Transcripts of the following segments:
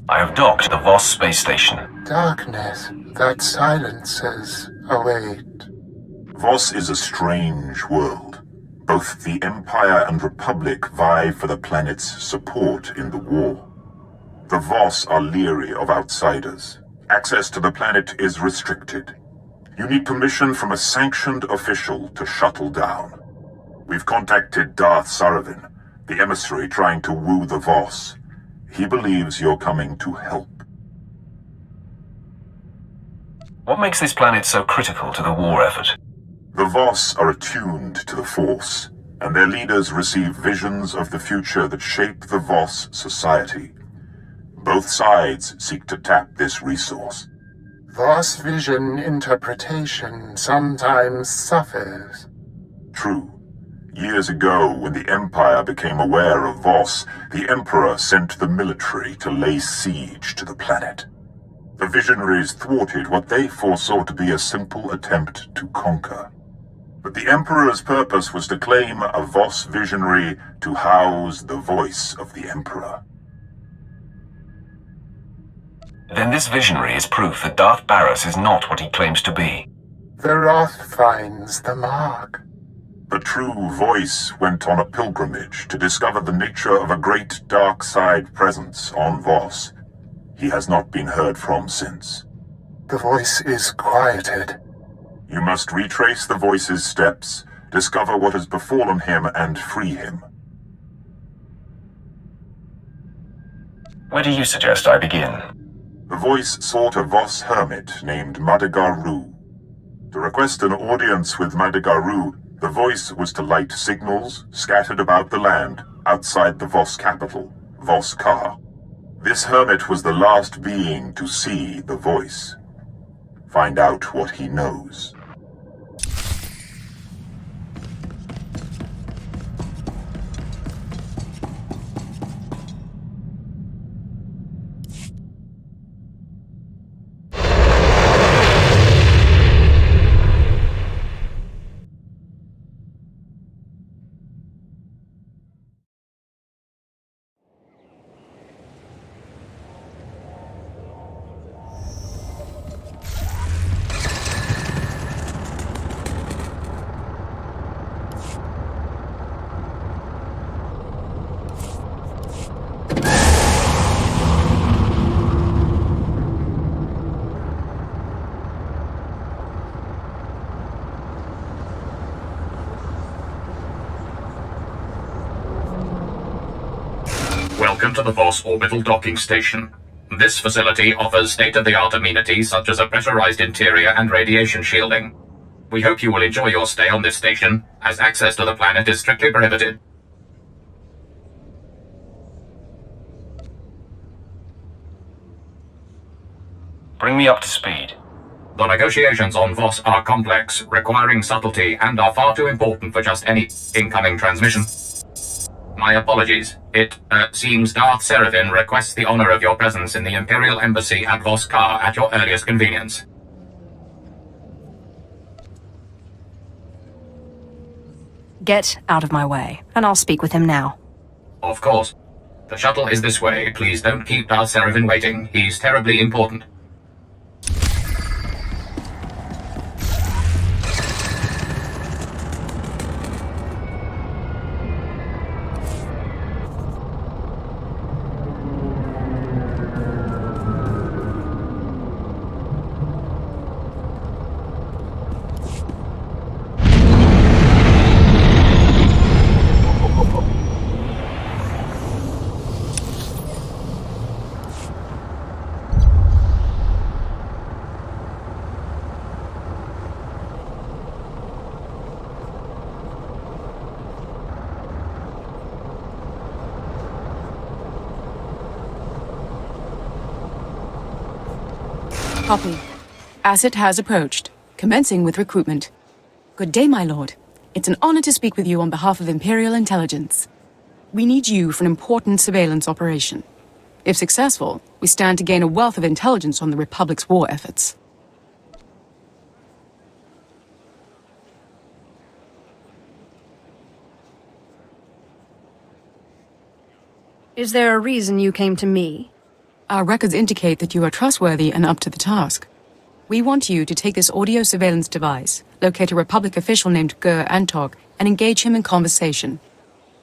I have docked at the Voss space station. Darkness that silences await. Voss is a strange world. Both the Empire and Republic vie for the planet's support in the war. The Voss are leery of outsiders. Access to the planet is restricted. You need permission from a sanctioned official to shuttle down. We've contacted Darth Saravin, the emissary trying to woo the Voss. He believes you're coming to help. What makes this planet so critical to the war effort? The Voss are attuned to the Force, and their leaders receive visions of the future that shape the Voss society. Both sides seek to tap this resource. Voss vision interpretation sometimes suffers. True. Years ago, when the Empire became aware of Voss, the Emperor sent the military to lay siege to the planet. The visionaries thwarted what they foresaw to be a simple attempt to conquer. But the Emperor's purpose was to claim a Voss visionary to house the voice of the Emperor. Then this visionary is proof that Darth Barris is not what he claims to be. The wrath finds the mark. The true voice went on a pilgrimage to discover the nature of a great dark side presence on Voss. He has not been heard from since. The voice is quieted. You must retrace the voice's steps, discover what has befallen him, and free him. Where do you suggest I begin? The voice sought a Voss hermit named Madagar-Ru. To request an audience with Madagar-Ru, the voice was to light signals scattered about the land outside the Voss capital, Voss-Ka. This hermit was the last being to see the voice. Find out what he knows. Welcome to the Voss Orbital Docking Station. This facility offers state-of-the-art amenities such as a pressurized interior and radiation shielding. We hope you will enjoy your stay on this station, as access to the planet is strictly prohibited. Bring me up to speed. The negotiations on Voss are complex, requiring subtlety, and are far too important for just any incoming transmission. My apologies. It seems Darth Saravin requests the honor of your presence in the Imperial Embassy at Voss-Ka at your earliest convenience. Get out of my way, and I'll speak with him now. Of course. The shuttle is this way. Please don't keep Darth Saravin waiting. He's terribly important. Copy. Asset has approached, commencing with recruitment. Good day, my lord. It's an honor to speak with you on behalf of Imperial Intelligence. We need you for an important surveillance operation. If successful, we stand to gain a wealth of intelligence on the Republic's war efforts. Is there a reason you came to me? Our records indicate that you are trustworthy and up to the task. We want you to take this audio surveillance device, locate a Republic official named Gur Antog, and engage him in conversation.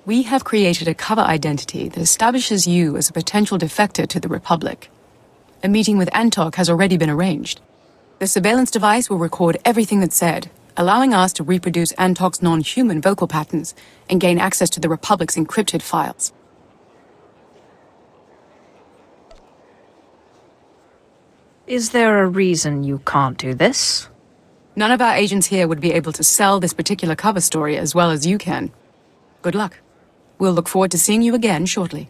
We have created a cover identity that establishes you as a potential defector to the Republic. A meeting with Antog has already been arranged. The surveillance device will record everything that's said, allowing us to reproduce Antog's non-human vocal patterns and gain access to the Republic's encrypted files. Is there a reason you can't do this? None of our agents here would be able to sell this particular cover story as well as you can. Good luck. We'll look forward to seeing you again shortly.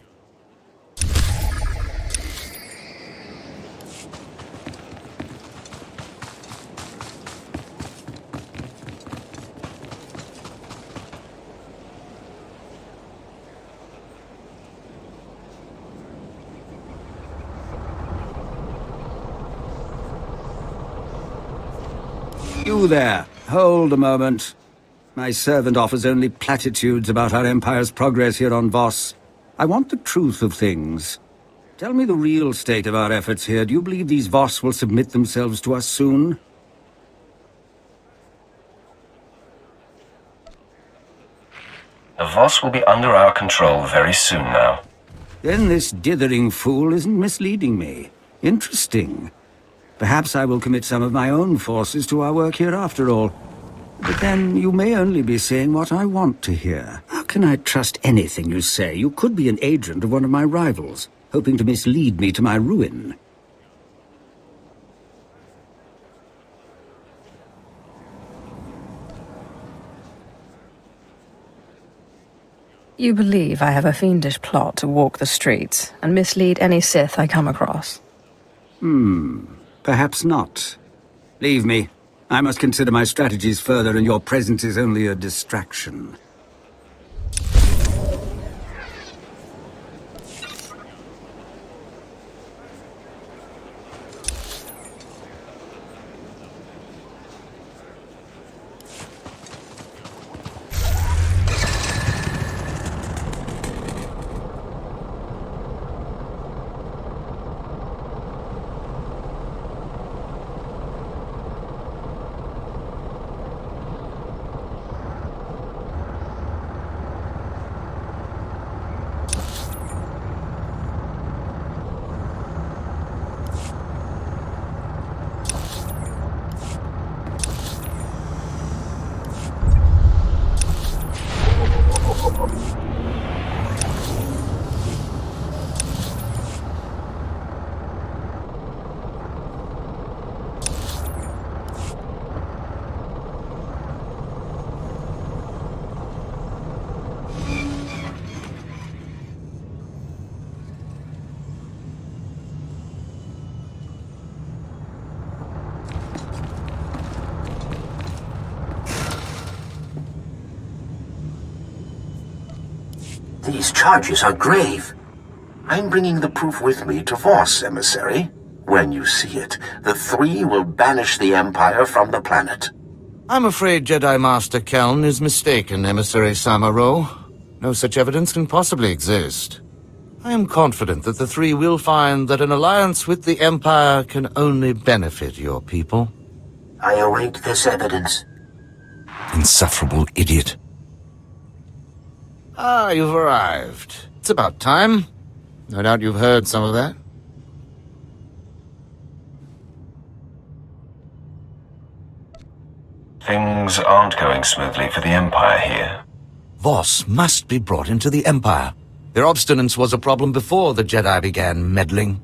You there, hold a moment. My servant offers only platitudes about our Empire's progress here on Voss. I want the truth of things. Tell me the real state of our efforts here. Do you believe these Voss will submit themselves to us soon? The Voss will be under our control very soon now. Then this dithering fool isn't misleading me. Interesting. Perhaps I will commit some of my own forces to our work here after all. But then you may only be saying what I want to hear. How can I trust anything you say? You could be an agent of one of my rivals, hoping to mislead me to my ruin. You believe I have a fiendish plot to walk the streets and mislead any Sith I come across? Perhaps not. Leave me. I must consider my strategies further, and your presence is only a distraction. These charges are grave. I'm bringing the proof with me to Voss, emissary. When you see it, the three will banish the Empire from the planet. I'm afraid Jedi Master Keln is mistaken, Emissary Samaro. No such evidence can possibly exist. I am confident that the three will find that an alliance with the Empire can only benefit your people. I await this evidence. Insufferable idiot. Ah, you've arrived. It's about time. No doubt you've heard some of that. Things aren't going smoothly for the Empire here. Voss must be brought into the Empire. Their obstinance was a problem before the Jedi began meddling.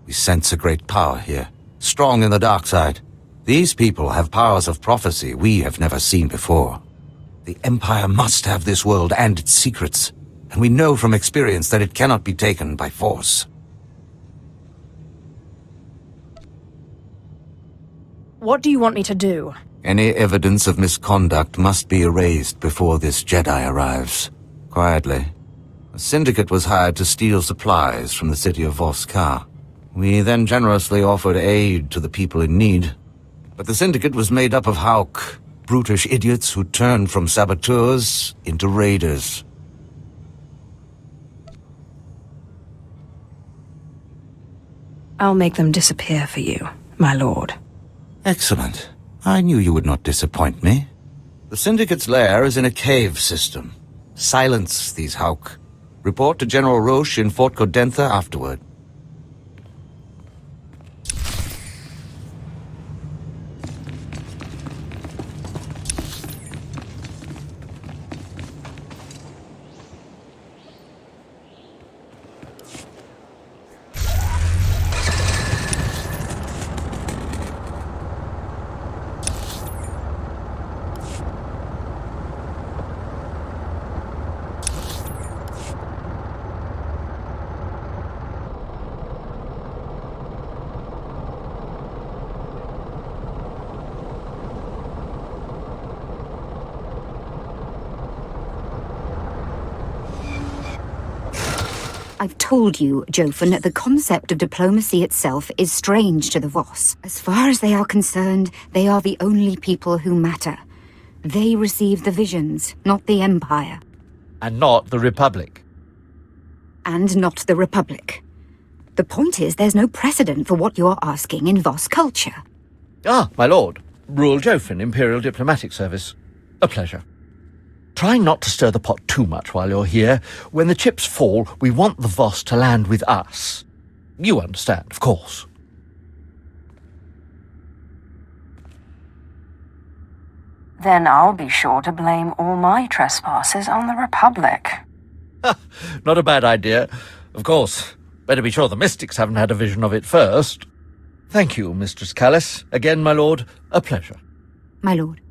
We sense a great power here, strong in the dark side. These people have powers of prophecy we have never seen before. The Empire must have this world and its secrets, and we know from experience that it cannot be taken by force. What do you want me to do? Any evidence of misconduct must be erased before this Jedi arrives. Quietly. A syndicate was hired to steal supplies from the city of Voss-Ka. We then generously offered aid to the people in need. But the syndicate was made up of Hauk, brutish idiots who turned from saboteurs into raiders. I'll make them disappear for you, my lord. Excellent. I knew you would not disappoint me. The Syndicate's lair is in a cave system. Silence these Hauk. Report to General Roche in Fort Codentha afterward. I've told you, Jofen, that the concept of diplomacy itself is strange to the Voss. As far as they are concerned, they are the only people who matter. They receive the visions, not the Empire. And not the Republic. And not the Republic. The point is, there's no precedent for what you're asking in Voss culture. Ah, my lord. Rural Jofen, Imperial Diplomatic Service. A pleasure. Try not to stir the pot too much while you're here. When the chips fall, we want the Voss to land with us. You understand, of course. Then I'll be sure to blame all my trespasses on the Republic. Not a bad idea. Of course. Better be sure the mystics haven't had a vision of it first. Thank you, Mistress Callis. Again, my lord, a pleasure. My lord.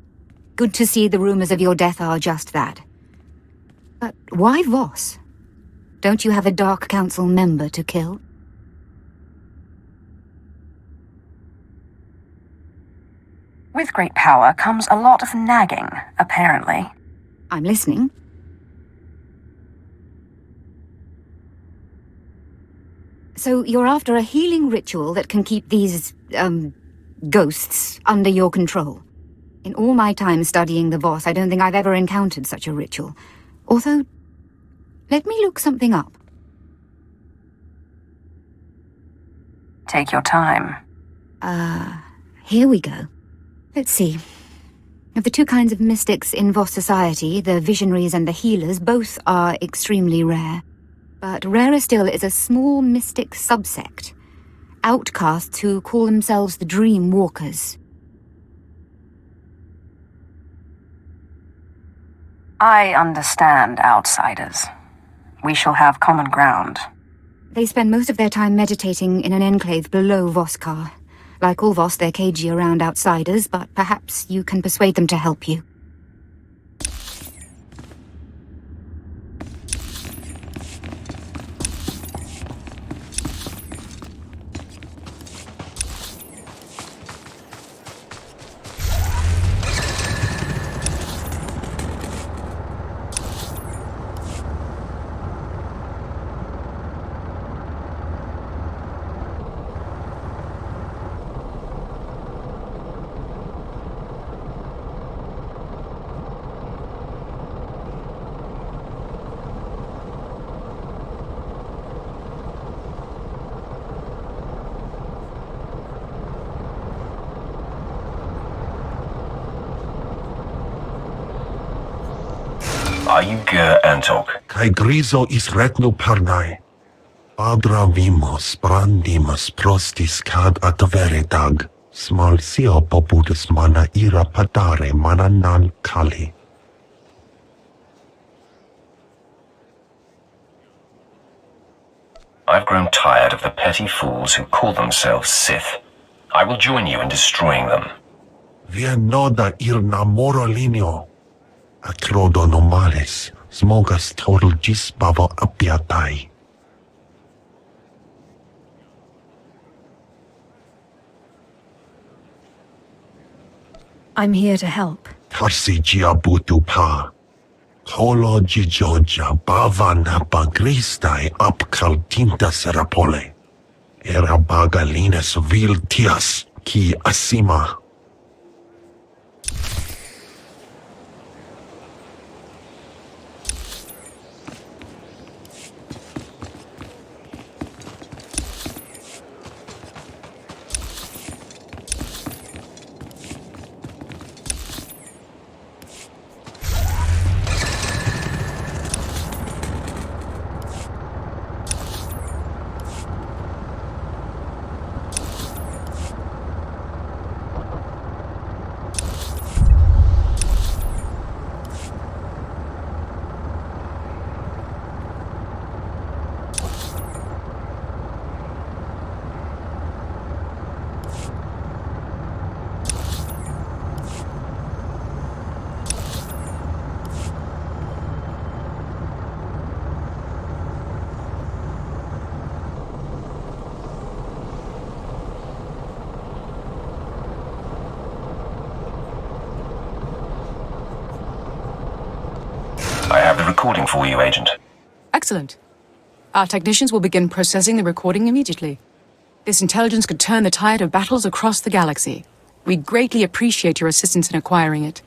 Good to see the rumors of your death are just that. But why Voss? Don't you have a Dark Council member to kill? With great power comes a lot of nagging, apparently. I'm listening. So you're after a healing ritual that can keep these, ghosts under your control. In all my time studying the Voss, I don't think I've ever encountered such a ritual. Although, let me look something up. Take your time. Here we go. Let's see. Of the two kinds of mystics in Voss society, the visionaries and the healers, both are extremely rare. But rarer still is a small mystic subsect. Outcasts who call themselves the Dream Walkers. I understand outsiders. We shall have common ground. They spend most of their time meditating in an enclave below Voskar. Like all Voss, they're cagey around outsiders, but perhaps you can persuade them to help you. Are you Ger Antok? Kai grizo is retno pernai. Adra vimos brandimus prostis cad adveredag. Smal sio popudus mana ira padare mana nan kali. I've grown tired of the petty fools who call themselves Sith. I will join you in destroying them. Via noda ir namorolinio. Acrodo nomales, smogas total gisbavo apiatai. I'm here to help. Tarsi giabutu pa. Holo gijoja bavana bagristai apkal tinta serapole. Era bagalines vil tias ki asima. the recording for you, Agent. Excellent. Our technicians will begin processing the recording immediately. This intelligence could turn the tide of battles across the galaxy. We greatly appreciate your assistance in acquiring it.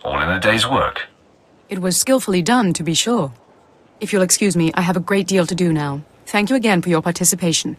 All in a day's work. It was skillfully done, to be sure. If you'll excuse me, I have a great deal to do now. Thank you again for your participation.